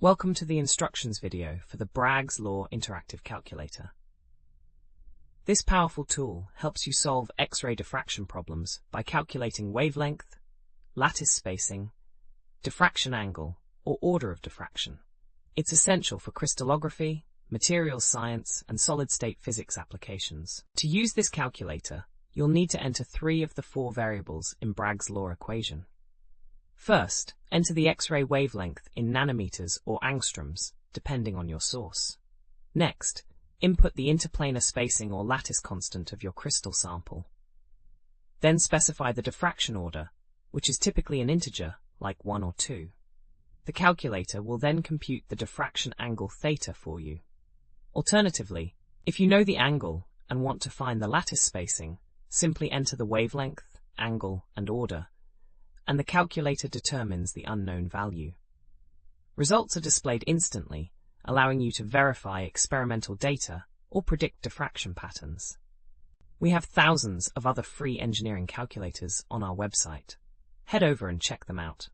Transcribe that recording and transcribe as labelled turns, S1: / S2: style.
S1: Welcome to the instructions video for the Bragg's Law Interactive Calculator. This powerful tool helps you solve X-ray diffraction problems by calculating wavelength, lattice spacing, diffraction angle, or order of diffraction. It's essential for crystallography, materials science, and solid-state physics applications. To use this calculator, you'll need to enter 3 of the 4 variables in Bragg's law equation. First, enter the X-ray wavelength in nanometers or angstroms, depending on your source. Next, input the interplanar spacing or lattice constant of your crystal sample. Then specify the diffraction order, which is typically an integer, like 1 or 2. The calculator will then compute the diffraction angle theta for you. Alternatively, if you know the angle and want to find the lattice spacing, simply enter the wavelength, angle, and order, and the calculator determines the unknown value. Results are displayed instantly, allowing you to verify experimental data or predict diffraction patterns. We have thousands of other free engineering calculators on our website. Head over and check them out.